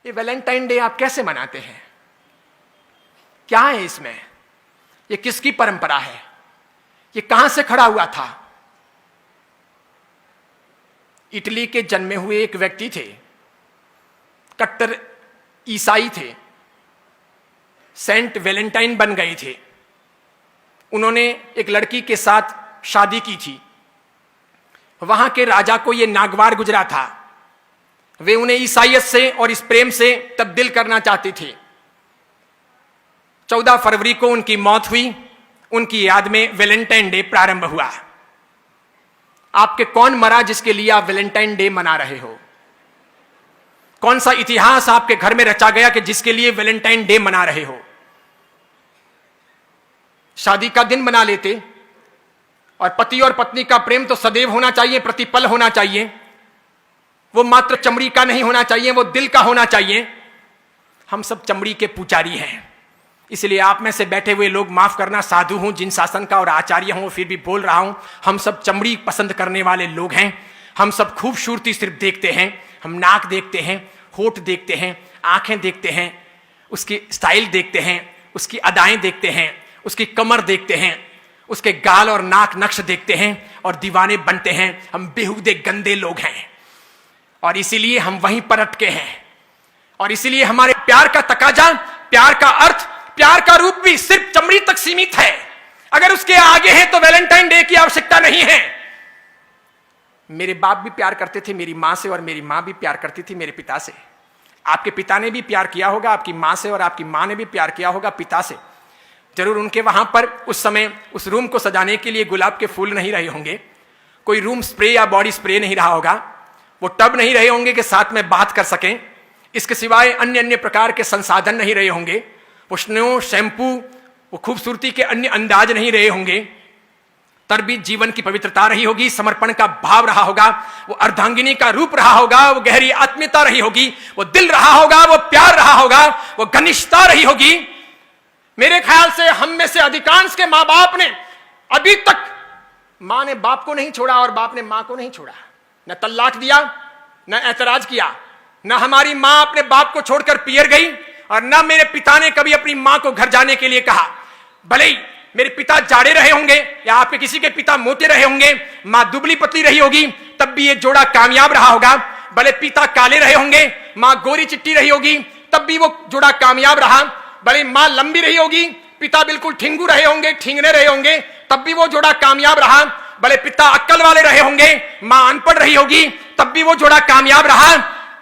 ये Valentine day आप कैसे मनाते हैं? क्या है इसमें? ये किसकी परंपरा है? ये कहां से खड़ा हुआ था? इटली के जन्मे हुए एक व्यक्ति थे, कट्टर ईसाई थे, सेंट वैलेंटाइन बन गए थे। उन्होंने एक लड़की के साथ शादी की थी। वहां के राजा को यह नागवार गुजरा था। वे उन्हें ईसाइयत से और इस प्रेम से तब्दील करना चाहते थे। 14 फरवरी को उनकी मौत हुई। उनकी याद में वैलेंटाइन डे प्रारंभ हुआ। आपके कौन मरा जिसके लिए आप वैलेंटाइन डे मना रहे हो? कौन सा इतिहास आपके घर में रचा गया कि जिसके लिए वैलेंटाइन डे मना रहे हो? शादी का दिन मना लेते। और पति और पत्नी का प्रेम तो सदैव होना चाहिए, प्रतिपल होना चाहिए। वो मात्र चमड़ी का नहीं होना चाहिए, वो दिल का होना चाहिए। हम सब चमड़ी के पुजारी हैं। इसलिए आप में से बैठे हुए लोग माफ करना, साधु हूं, जिन शासन का और आचार्य हूं, फिर भी बोल रहा हूं। हम सब चमड़ी पसंद करने वाले लोग हैं। हम सब खूबसूरती सिर्फ देखते हैं। हम नाक देखते हैं, होठ देखते हैं, आंखें देखते हैं, उसकी स्टाइल देखते हैं, उसकी अदाएं देखते हैं, उसकी कमर देखते हैं, उसके गाल और नाक नक्श देखते हैं और दीवाने बनते हैं। हम बेहुदे गंदे लोग हैं और इसीलिए हम वहीं पर अटके हैं। और इसीलिए हमारे प्यार का तकाजा, प्यार का अर्थ, प्यार का रूप भी सिर्फ चमड़ी तक सीमित है। अगर उसके आगे है तो वैलेंटाइन डे की आवश्यकता नहीं है। मेरे बाप भी प्यार करते थे मेरी मां से और मेरी मां भी प्यार करती थी मेरे पिता से। आपके पिता ने भी प्यार किया होगा आपकी मां से और आपकी मां ने भी प्यार किया होगा पिता से। जरूर उनके वहां पर उस समय उस रूम को सजाने के लिए गुलाब के फूल नहीं रहे होंगे, कोई रूम स्प्रे या बॉडी स्प्रे नहीं रहा होगा, वो टब नहीं रहे होंगे कि साथ में बात कर सकें। इसके सिवाय अन्य अन्य प्रकार के संसाधन नहीं रहे होंगे। वो स्नो, शैम्पू, वो खूबसूरती के अन्य अंदाज नहीं रहे होंगे। तर भी जीवन की पवित्रता रही होगी, समर्पण का भाव रहा होगा, वो अर्धांगिनी का रूप रहा होगा, वो गहरी आत्मीयता रही होगी, वो दिल रहा होगा, वो प्यार रहा होगा, वो घनिष्ठता रही होगी। मेरे ख्याल से हम में से अधिकांश के मां बाप ने अभी तक, मां ने बाप को नहीं छोड़ा और बाप ने मां को नहीं छोड़ा। न तल्लाक दिया, न ऐतराज किया। न हमारी मां अपने बाप को छोड़कर पियर गई और न मेरे पिता ने कभी अपनी मां को घर जाने के लिए कहा। भले ही मेरे पिता जाड़े रहे होंगे या आपके किसी के पिता मोटे रहे होंगे, मां दुबली पतली रही होगी, तब भी ये जोड़ा कामयाब रहा होगा। भले पिता काले रहे होंगे, मां गोरी चिट्टी रही होगी, तब भी वो जोड़ा कामयाब रहा। भले मां लंबी रही होगी, पिता बिल्कुल ठिंगू रहे होंगे, ठिंगने रहे होंगे, तब भी वो जोड़ा कामयाब रहा। भले पिता अक्ल वाले रहे होंगे, मां अनपढ़ रही होगी, तब भी वो जोड़ा कामयाब रहा।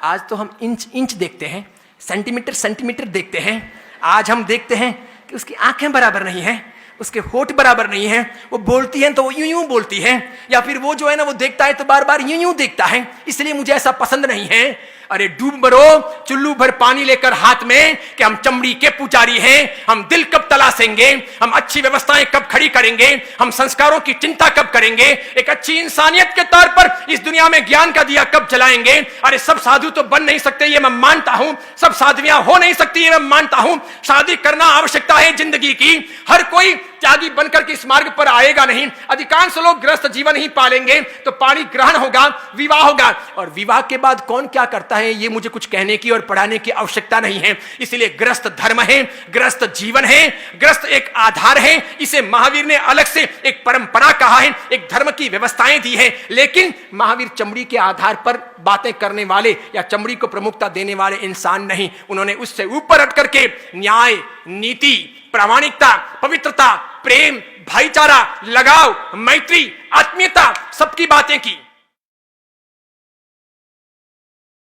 आज तो हम इंच इंच देखते हैं, सेंटीमीटर सेंटीमीटर देखते हैं। आज हम देखते हैं कि उसकी आंखें बराबर नहीं है, उसके होठ बराबर नहीं है, वो बोलती है तो वो यूं यूं बोलती है, या फिर वो जो है ना वो देखता है तो बार बार यूं यूं देखता है, इसलिए मुझे ऐसा पसंद नहीं है। अरे डूब मरो चुल्लू भर पानी लेकर हाथ में कि हम चमड़ी के पुजारी हैं। हम दिल कब तलाशेंगे, हम अच्छी व्यवस्थाएं कब खड़ी करेंगे, हम संस्कारों की चिंता कब करेंगे, एक अच्छी इंसानियत के तौर पर इस दुनिया में ज्ञान का दिया कब जलाएंगे। अरे सब साधु तो बन नहीं सकते ये मैं मानता हूं, सब साधवियां हो नहीं सकती ये मैं मानता हूं। शादी करना आवश्यकता है जिंदगी की। हर कोई त्यागी बनकर के इस मार्ग पर आएगा नहीं। अधिकांश लोग गृहस्थ जीवन ही पालेंगे तो पाणी ग्रहण होगा, विवाह होगा। और विवाह के बाद कौन क्या करता है ये मुझे कुछ कहने की और पढ़ाने की आवश्यकता नहीं है। इसलिए गृहस्थ धर्म है, गृहस्थ जीवन है, गृहस्थ एक आधार है। इसे महावीर ने अलग से एक परंपरा कहा है, एक धर्म की व्यवस्थाएं दी है। लेकिन महावीर चमड़ी के आधार पर बातें करने वाले या चमड़ी को प्रमुखता देने वाले इंसान नहीं। उन्होंने उससे ऊपर हट करके न्याय, नीति, प्रामाणिकता, पवित्रता, प्रेम, भाईचारा, लगाव, मैत्री, आत्मीयता, सबकी बातें की।